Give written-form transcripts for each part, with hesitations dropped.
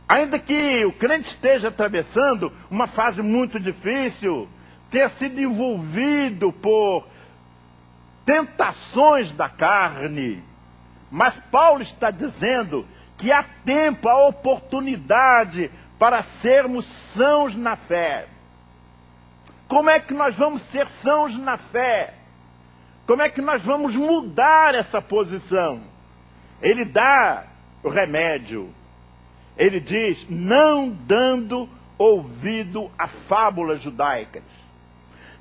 Ainda que o crente esteja atravessando uma fase muito difícil, tenha sido envolvido por tentações da carne, mas Paulo está dizendo que há tempo, há oportunidade para sermos sãos na fé. Como é que nós vamos ser sãos na fé? Como é que nós vamos mudar essa posição? Ele dá o remédio. Ele diz, não dando ouvido a fábulas judaicas,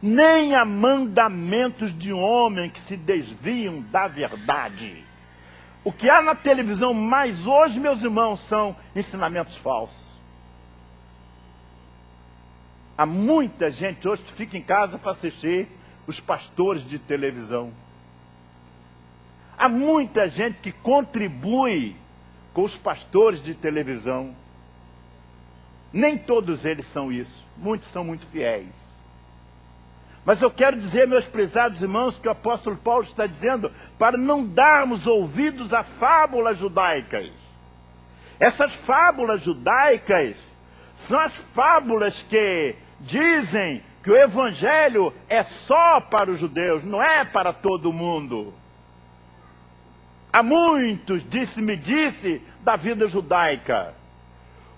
nem a mandamentos de homem que se desviam da verdade. O que há na televisão mais hoje, meus irmãos, são ensinamentos falsos. Há muita gente hoje que fica em casa para assistir os pastores de televisão. Há muita gente que contribui com os pastores de televisão. Nem todos eles são isso. Muitos são muito fiéis. Mas eu quero dizer, meus prezados irmãos, que o apóstolo Paulo está dizendo para não darmos ouvidos a fábulas judaicas. Essas fábulas judaicas são as fábulas que dizem que o evangelho é só para os judeus, não é para todo mundo. Há muitos disse-me-disse da vida judaica.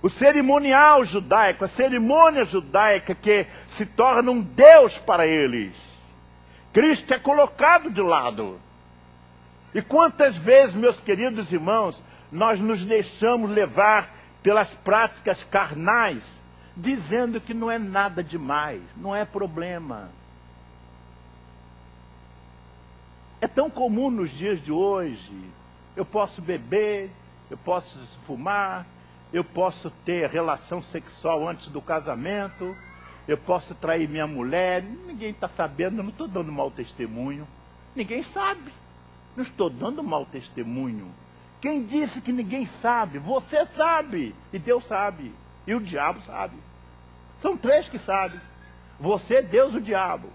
O cerimonial judaico, a cerimônia judaica que se torna um Deus para eles. Cristo é colocado de lado. E quantas vezes, meus queridos irmãos, nós nos deixamos levar pelas práticas carnais, dizendo que não é nada demais, não é problema. É tão comum nos dias de hoje. Eu posso beber, eu posso fumar, eu posso ter relação sexual antes do casamento, eu posso trair minha mulher. Ninguém está sabendo, eu não estou dando mau testemunho. Ninguém sabe. Não estou dando mau testemunho. Quem disse que ninguém sabe? Você sabe. E Deus sabe. E o diabo sabe. São três que sabem. Você, Deus e o diabo.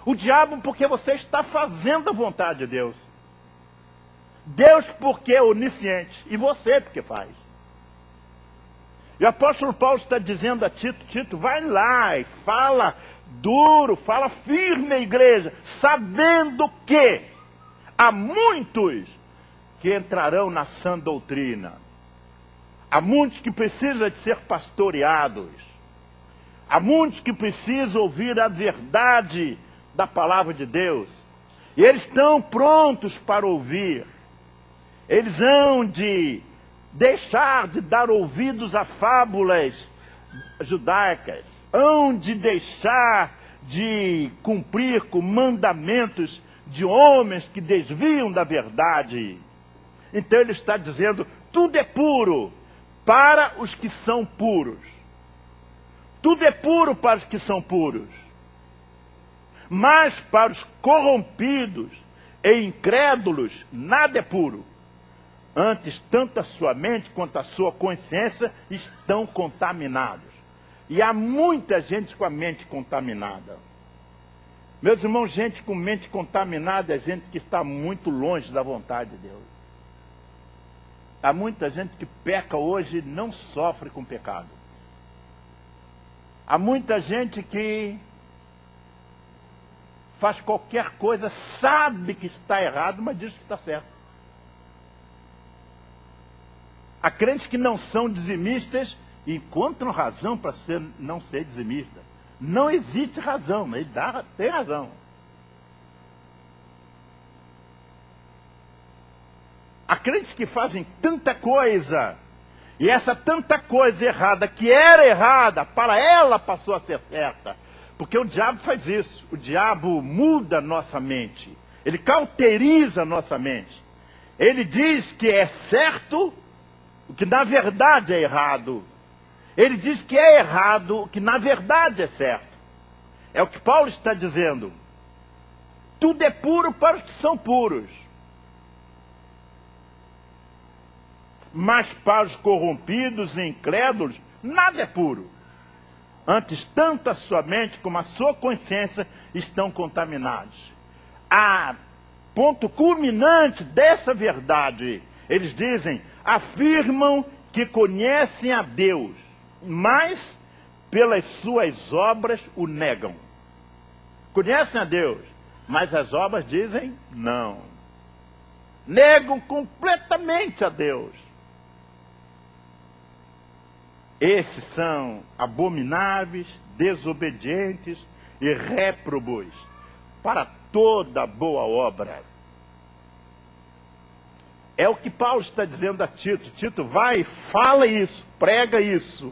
O diabo porque você está fazendo a vontade de Deus. Deus porque é onisciente. E você porque faz. E o apóstolo Paulo está dizendo a Tito, Tito, vai lá e fala duro, fala firme à igreja, sabendo que há muitos que entrarão na sã doutrina. Há muitos que precisam de ser pastoreados. Há muitos que precisam ouvir a verdade da palavra de Deus. E eles estão prontos para ouvir. Eles hão de deixar de dar ouvidos a fábulas judaicas. Hão de deixar de cumprir com mandamentos de homens que desviam da verdade. Então ele está dizendo, tudo é puro para os que são puros. Tudo é puro para os que são puros. Mas para os corrompidos e incrédulos, nada é puro. Antes, tanto a sua mente quanto a sua consciência estão contaminados. E há muita gente com a mente contaminada. Meus irmãos, gente com mente contaminada é gente que está muito longe da vontade de Deus. Há muita gente que peca hoje e não sofre com pecado. Há muita gente que faz qualquer coisa, sabe que está errado, mas diz que está certo. Há crentes que não são dizimistas e encontram razão para não ser dizimista. Não existe razão, mas ele tem razão. Há crentes que fazem tanta coisa, e essa tanta coisa errada, que era errada, para ela passou a ser certa. Porque o diabo faz isso. O diabo muda a nossa mente. Ele cauteriza a nossa mente. Ele diz que é certo o que na verdade é errado. Ele diz que é errado o que na verdade é certo. É o que Paulo está dizendo. Tudo é puro para os que são puros. Mas para os corrompidos e incrédulos, nada é puro. Antes, tanto a sua mente como a sua consciência estão contaminados. A ponto culminante dessa verdade, eles dizem, afirmam que conhecem a Deus, mas pelas suas obras o negam. Conhecem a Deus, mas as obras dizem não. Negam completamente a Deus. Esses são abomináveis, desobedientes e réprobos para toda boa obra. É o que Paulo está dizendo a Tito. Tito, vai, fala isso, prega isso.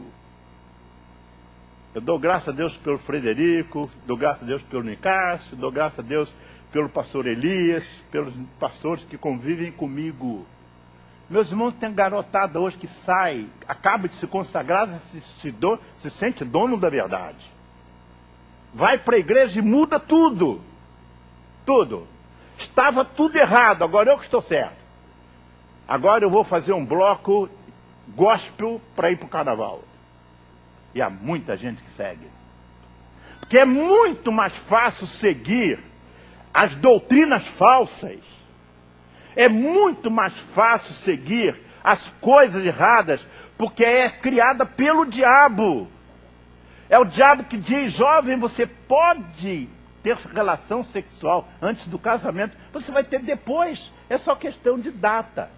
Eu dou graças a Deus pelo Frederico, dou graças a Deus pelo Nicásio, dou graças a Deus pelo pastor Elias, pelos pastores que convivem comigo. Meus irmãos, tem garotada hoje que sai, acaba de se consagrar, se sente dono da verdade. Vai para a igreja e muda tudo. Tudo. Estava tudo errado, agora eu que estou certo. Agora eu vou fazer um bloco gospel para ir para o carnaval. E há muita gente que segue. Porque é muito mais fácil seguir as doutrinas falsas. É muito mais fácil seguir as coisas erradas, porque é criada pelo diabo. É o diabo que diz, jovem, você pode ter relação sexual antes do casamento, você vai ter depois. É só questão de data.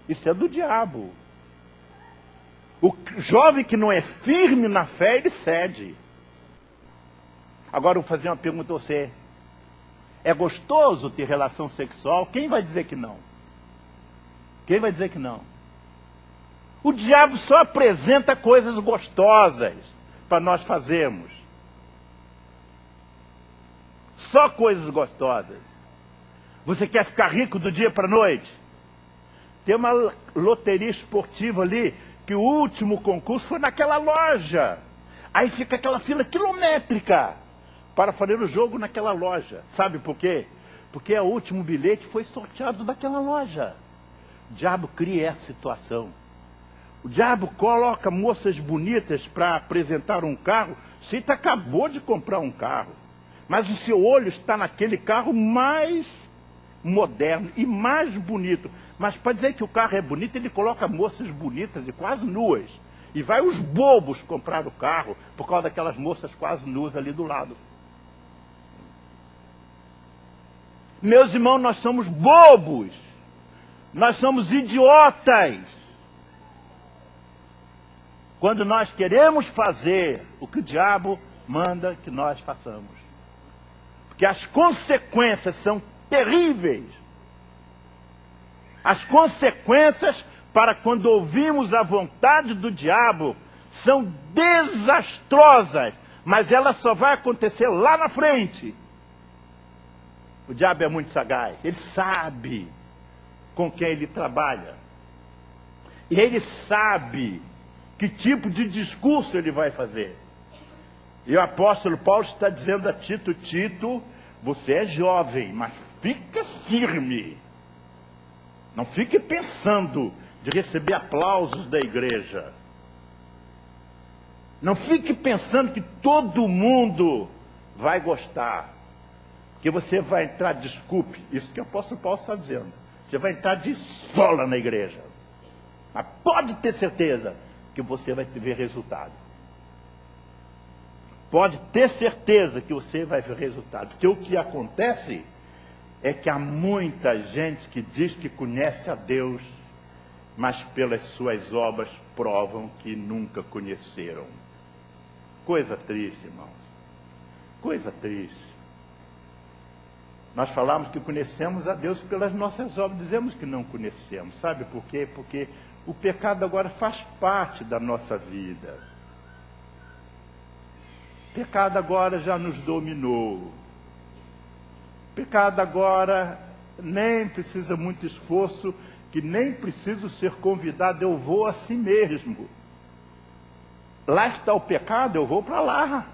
Isso é do diabo. O jovem que não é firme na fé, ele cede. Agora eu vou fazer uma pergunta a você. É gostoso ter relação sexual? Quem vai dizer que não? Quem vai dizer que não? O diabo só apresenta coisas gostosas para nós fazermos. Só coisas gostosas. Você quer ficar rico do dia para a noite? Tem uma loteria esportiva ali, que o último concurso foi naquela loja. Aí fica aquela fila quilométrica para fazer o jogo naquela loja. Sabe por quê? Porque o último bilhete foi sorteado daquela loja. O diabo cria essa situação. O diabo coloca moças bonitas para apresentar um carro. Você acabou de comprar um carro, mas o seu olho está naquele carro mais moderno e mais bonito. Mas para dizer que o carro é bonito, ele coloca moças bonitas e quase nuas. E vai os bobos comprar o carro por causa daquelas moças quase nuas ali do lado. Meus irmãos, nós somos bobos. Nós somos idiotas. Quando nós queremos fazer o que o diabo manda que nós façamos. Porque as consequências são terríveis. As consequências para quando ouvimos a vontade do diabo são desastrosas, mas ela só vai acontecer lá na frente. O diabo é muito sagaz, ele sabe com quem ele trabalha. E ele sabe que tipo de discurso ele vai fazer. E o apóstolo Paulo está dizendo a Tito, Tito, você é jovem, mas fica firme. Não fique pensando de receber aplausos da igreja. Não fique pensando que todo mundo vai gostar. Que você vai entrar, desculpe, isso que o apóstolo Paulo está dizendo. Você vai entrar de sola na igreja. Mas pode ter certeza que você vai ver resultado. Pode ter certeza que você vai ver resultado. Porque o que acontece é que há muita gente que diz que conhece a Deus, mas pelas suas obras provam que nunca conheceram. Coisa triste, irmãos. Coisa triste. Nós falamos que conhecemos a Deus pelas nossas obras, dizemos que não conhecemos. Sabe por quê? Porque o pecado agora faz parte da nossa vida. O pecado agora já nos dominou. O pecado agora nem precisa muito esforço, que nem preciso ser convidado, eu vou a si mesmo. Lá está o pecado, eu vou para lá.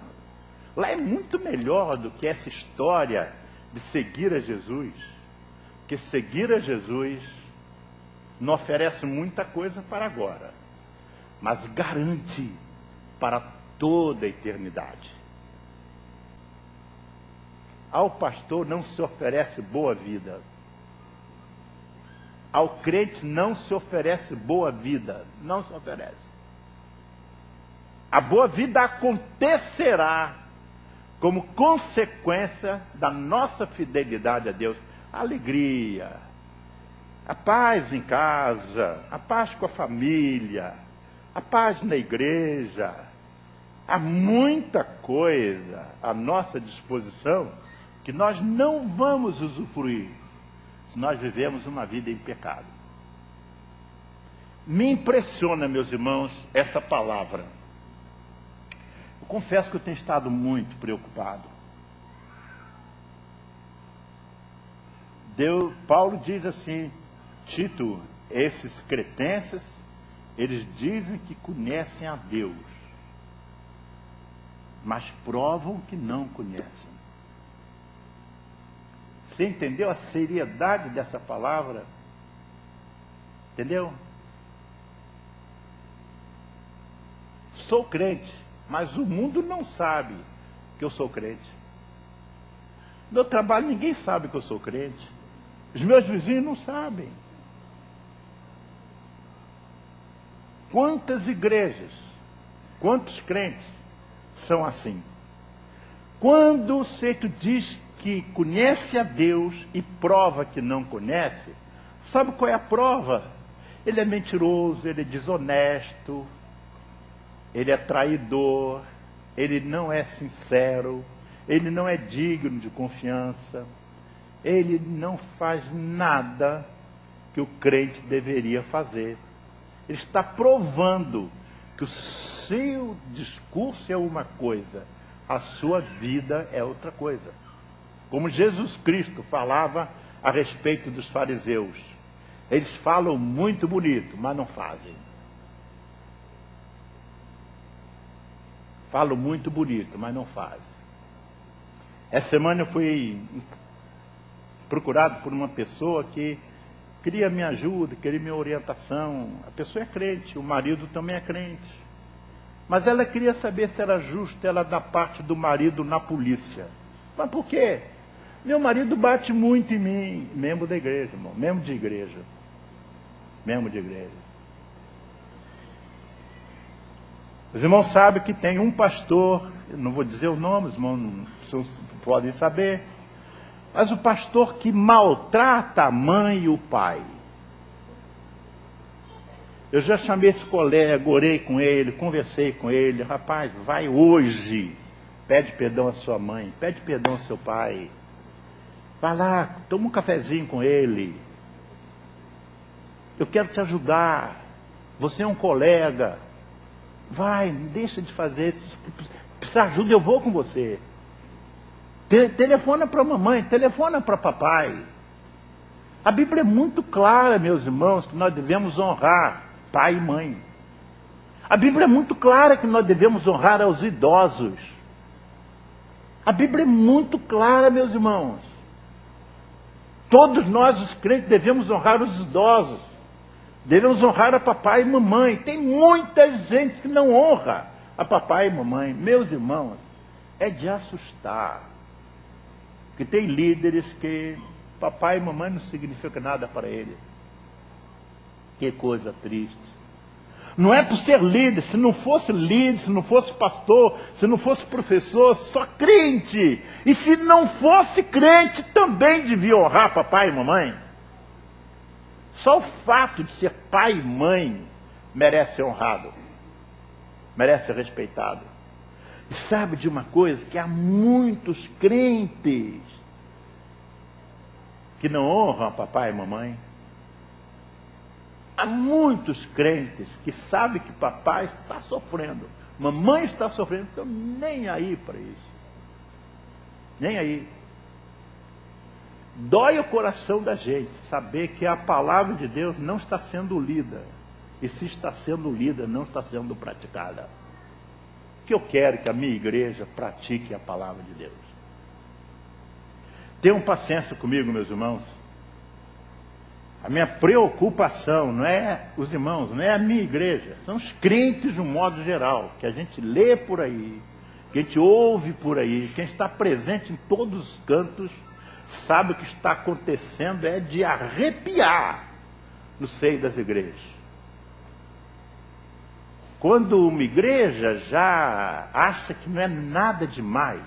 Lá é muito melhor do que essa história de seguir a Jesus. Porque seguir a Jesus não oferece muita coisa para agora, mas garante para toda a eternidade. Ao pastor não se oferece boa vida. Ao crente não se oferece boa vida, não se oferece. A boa vida acontecerá como consequência da nossa fidelidade a Deus. A alegria, a paz em casa, a paz com a família, a paz na igreja. Há muita coisa à nossa disposição que nós não vamos usufruir se nós vivemos uma vida em pecado. Me impressiona, meus irmãos, essa palavra. Eu confesso que eu tenho estado muito preocupado. Paulo diz assim, Tito, esses cretenses, eles dizem que conhecem a Deus, mas provam que não conhecem. Você entendeu a seriedade dessa palavra? Entendeu? Sou crente, mas o mundo não sabe que eu sou crente. No meu trabalho ninguém sabe que eu sou crente. Os meus vizinhos não sabem. Quantas igrejas, quantos crentes são assim? Quando o sujeito diz que conhece a Deus e prova que não conhece, sabe qual é a prova? Ele é mentiroso, ele é desonesto, ele é traidor, ele não é sincero, ele não é digno de confiança, ele não faz nada que o crente deveria fazer. Ele está provando que o seu discurso é uma coisa, a sua vida é outra coisa. Como Jesus Cristo falava a respeito dos fariseus. Eles falam muito bonito, mas não fazem. Falam muito bonito, mas não fazem. Essa semana eu fui procurado por uma pessoa que queria minha ajuda, queria minha orientação. A pessoa é crente, o marido também é crente. Mas ela queria saber se era justo ela dar parte do marido na polícia. Mas por quê? Meu marido bate muito em mim, membro da igreja, irmão, membro de igreja. Membro de igreja. Os irmãos sabem que tem um pastor, não vou dizer o nome, os irmãos podem saber, mas o pastor que maltrata a mãe e o pai. Eu já chamei esse colega, orei com ele, conversei com ele. Rapaz, vai hoje, pede perdão à sua mãe, pede perdão ao seu pai. Vai lá, toma um cafezinho com ele. Eu quero te ajudar. Você é um colega. Vai, não deixa de fazer. Se precisar de ajuda, eu vou com você. Telefona para a mamãe, telefona para papai. A Bíblia é muito clara, meus irmãos, que nós devemos honrar pai e mãe. A Bíblia é muito clara que nós devemos honrar aos idosos. A Bíblia é muito clara, meus irmãos. Todos nós, os crentes, devemos honrar os idosos. Devemos honrar a papai e mamãe. Tem muita gente que não honra a papai e mamãe. Meus irmãos, é de assustar. Porque tem líderes que papai e mamãe não significa nada para ele. Que coisa triste. Não é por ser líder, se não fosse líder, se não fosse pastor, se não fosse professor, só crente. E se não fosse crente, também devia honrar papai e mamãe. Só o fato de ser pai e mãe merece ser honrado, merece ser respeitado. E sabe de uma coisa? Que há muitos crentes que não honram a papai e mamãe. Há muitos crentes que sabem que papai está sofrendo, mamãe está sofrendo, estão nem aí para isso. Nem aí. Dói o coração da gente saber que a palavra de Deus não está sendo lida. E se está sendo lida, não está sendo praticada. Que eu quero que a minha igreja pratique a palavra de Deus. Tenham paciência comigo, meus irmãos. A minha preocupação não é os irmãos, não é a minha igreja. São os crentes de um modo geral, que a gente lê por aí, que a gente ouve por aí, quem está presente em todos os cantos, sabe o que está acontecendo é de arrepiar. no seio das igrejas. Quando uma igreja já acha que não é nada demais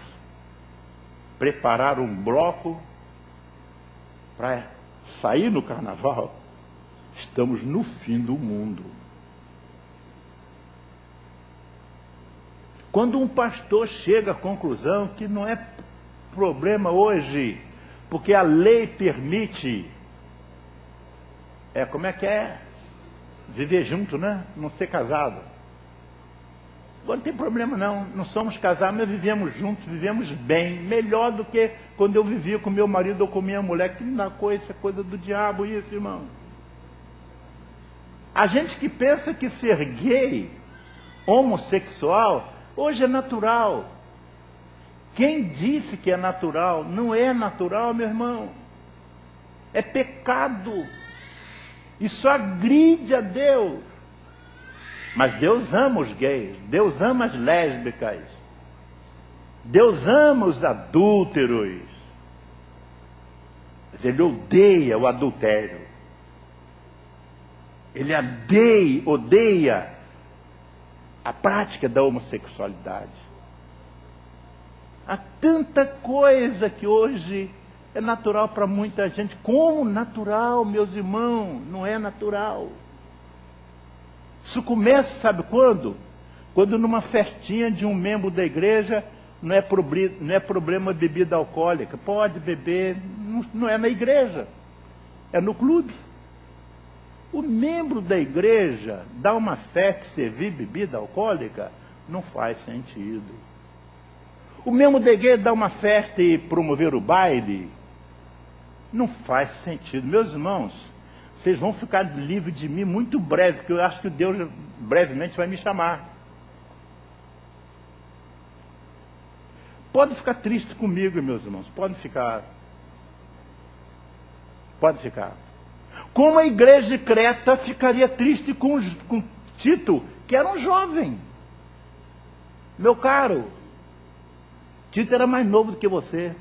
preparar um bloco para sair no carnaval, estamos no fim do mundo. Quando um pastor chega à conclusão que não é problema hoje, porque a lei permite, como é que é? Viver junto, né? Não ser casado. Agora não tem problema não, não somos casados, mas vivemos juntos, vivemos bem, melhor do que quando eu vivia com meu marido ou com minha mulher, que não coisa, isso é coisa do diabo isso, irmão. A gente que pensa que ser gay, homossexual, hoje é natural. Quem disse que é natural? Não é natural, meu irmão. É pecado. Isso agride a Deus. Mas Deus ama os gays, Deus ama as lésbicas, Deus ama os adúlteros. Mas Ele odeia o adultério. Ele odeia a prática da homossexualidade. Há tanta coisa que hoje é natural para muita gente. Como natural, meus irmãos? Não é natural. Isso começa, sabe quando? Quando numa festinha de um membro da igreja não é problema bebida alcoólica. Pode beber, não é na igreja, é no clube. O membro da igreja dar uma festa e servir bebida alcoólica não faz sentido. O membro da igreja dar uma festa e promover o baile não faz sentido. Meus irmãos, vocês vão ficar livres de mim muito breve, porque eu acho que Deus brevemente vai me chamar. Pode ficar triste comigo, meus irmãos, pode ficar. Pode ficar. Como a igreja de Creta ficaria triste com Tito, que era um jovem. Meu caro, Tito era mais novo do que você.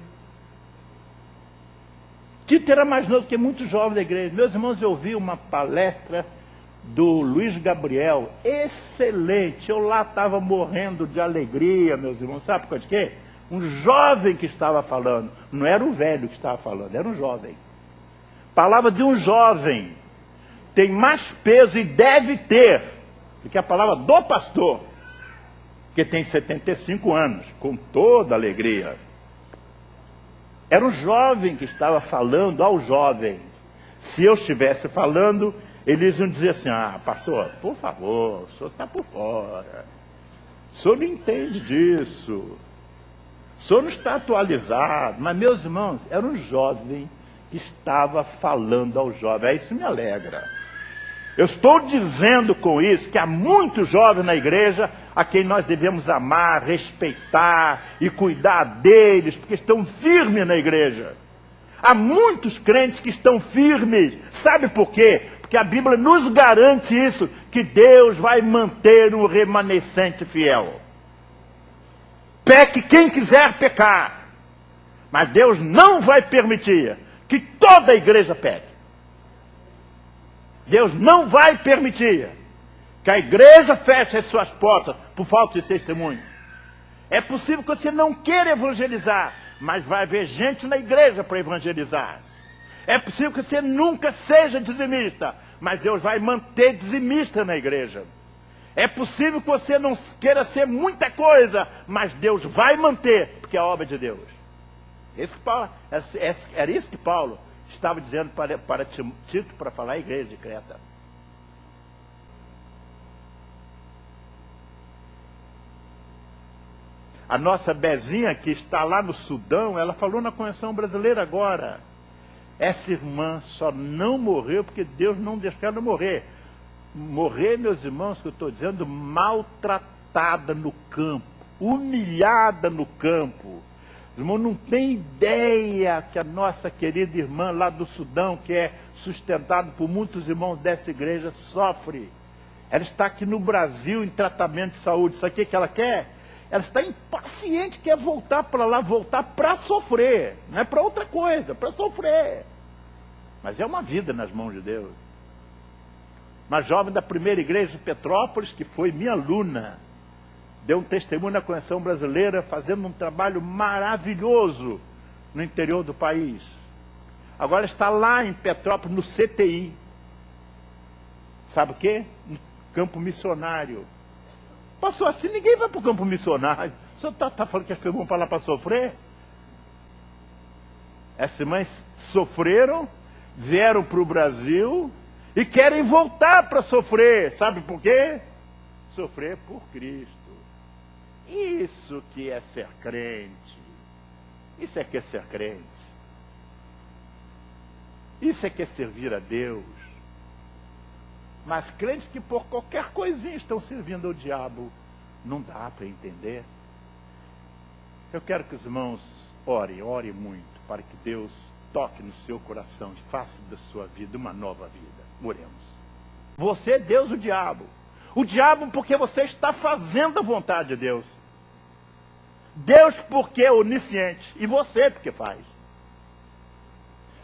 Tito era mais novo que muitos jovens da igreja. Meus irmãos, eu ouvi uma palestra do Luiz Gabriel, excelente. Eu lá estava morrendo de alegria, meus irmãos. Sabe por quê? Um jovem que estava falando. Não era o velho que estava falando, era um jovem. Palavra de um jovem tem mais peso e deve ter do que a palavra do pastor, que tem 75 anos, com toda alegria. Era um jovem que estava falando ao jovem. Se eu estivesse falando, eles iam dizer assim: ah, pastor, por favor, o senhor está por fora. O senhor não entende disso. O senhor não está atualizado. Mas, meus irmãos, era um jovem que estava falando ao jovem. Isso me alegra. Eu estou dizendo com isso que há muitos jovens na igreja a quem nós devemos amar, respeitar e cuidar deles, porque estão firmes na igreja. Há muitos crentes que estão firmes. Sabe por quê? Porque a Bíblia nos garante isso, que Deus vai manter um remanescente fiel. Peque quem quiser pecar, mas Deus não vai permitir que toda a igreja peque. Deus não vai permitir que a igreja feche as suas portas por falta de testemunho. É possível que você não queira evangelizar, mas vai haver gente na igreja para evangelizar. É possível que você nunca seja dizimista, mas Deus vai manter dizimista na igreja. É possível que você não queira ser muita coisa, mas Deus vai manter, porque é a obra de Deus. Era isso que Paulo estava dizendo para Tito, para falar à igreja de Creta. A nossa Bezinha, que está lá no Sudão, ela falou na Convenção Brasileira agora. Essa irmã só não morreu porque Deus não deixou ela morrer. Morrer, meus irmãos, que eu estou dizendo, maltratada no campo, humilhada no campo. Irmão, não tem ideia que a nossa querida irmã lá do Sudão, que é sustentada por muitos irmãos dessa igreja, sofre. Ela está aqui no Brasil em tratamento de saúde. Sabe o que ela quer? Ela está impaciente, quer voltar para lá, voltar para sofrer. Não é para outra coisa, para sofrer. Mas é uma vida nas mãos de Deus. uma jovem da primeira igreja de Petrópolis, que foi minha aluna, deu um testemunho na Convenção Brasileira, fazendo um trabalho maravilhoso no interior do país. Agora está lá em Petrópolis, no CTI. Sabe o quê? No campo missionário. Pastor, assim ninguém vai para o campo missionário. O senhor está falando que as pessoas vão para lá para sofrer? Essas mães sofreram, vieram para o Brasil e querem voltar para sofrer. Sabe por quê? Sofrer por Cristo. Isso que é ser crente. Isso é que é ser crente. Isso é que é servir a Deus. Mas crentes que por qualquer coisinha estão servindo ao diabo, não dá para entender. Eu quero que os irmãos orem muito, para que Deus toque no seu coração e faça da sua vida uma nova vida. Oremos. Você é Deus, o diabo. O diabo porque você está fazendo a vontade de Deus. Deus porque é onisciente. E você porque faz.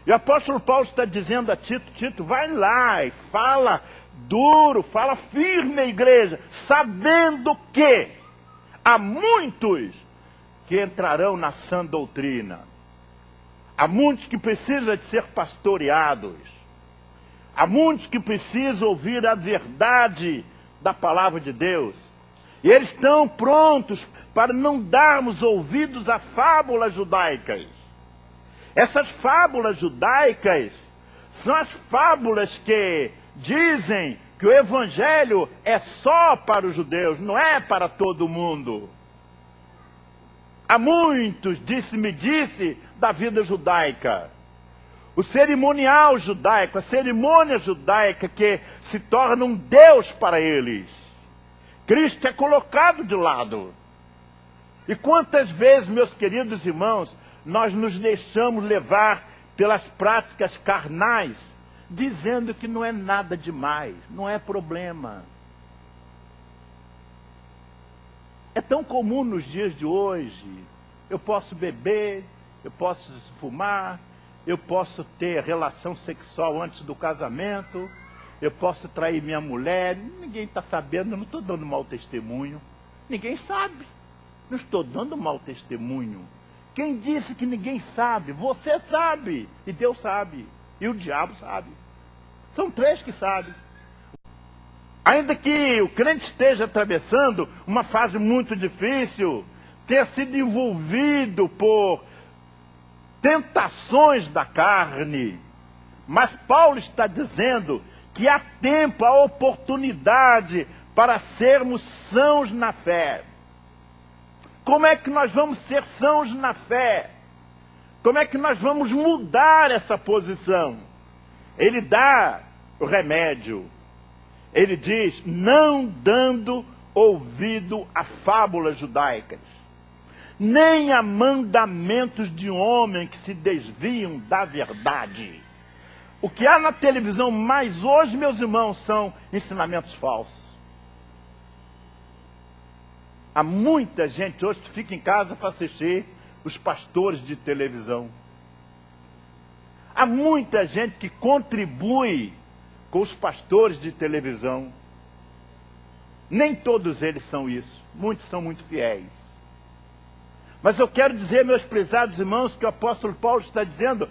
E o apóstolo Paulo está dizendo a Tito, Tito, vai lá e fala duro, fala firme à igreja, sabendo que há muitos que entrarão na sã doutrina. Há muitos que precisam de ser pastoreados. Há muitos que precisam ouvir a verdade da palavra de Deus. E eles estão prontos para não darmos ouvidos a fábulas judaicas. Essas fábulas judaicas são as fábulas que dizem que o evangelho é só para os judeus, não é para todo mundo. Há muitos, disse-me da vida judaica. O cerimonial judaico, a cerimônia judaica que se torna um Deus para eles. Cristo é colocado de lado. E quantas vezes, meus queridos irmãos, nós nos deixamos levar pelas práticas carnais, dizendo que não é nada demais, não é problema. É tão comum nos dias de hoje. Eu posso beber, eu posso fumar, eu posso ter relação sexual antes do casamento, eu posso trair minha mulher. Ninguém está sabendo, eu não estou dando mau testemunho. Ninguém sabe. Não estou dando mau testemunho. Quem disse que ninguém sabe? Você sabe. E Deus sabe. E o diabo sabe. São três que sabem. Ainda que o crente esteja atravessando uma fase muito difícil, tenha sido envolvido por tentações da carne, mas Paulo está dizendo que há tempo, há oportunidade para sermos sãos na fé. Como é que nós vamos ser sãos na fé? Como é que nós vamos mudar essa posição? Ele dá o remédio. Ele diz, não dando ouvido a fábulas judaicas, nem a mandamentos de homem que se desviam da verdade. O que há na televisão mais hoje, meus irmãos, são ensinamentos falsos. Há muita gente hoje que fica em casa para assistir os pastores de televisão. Há muita gente que contribui com os pastores de televisão. Nem todos eles são isso. Muitos são muito fiéis. Mas eu quero dizer, meus prezados irmãos, que o apóstolo Paulo está dizendo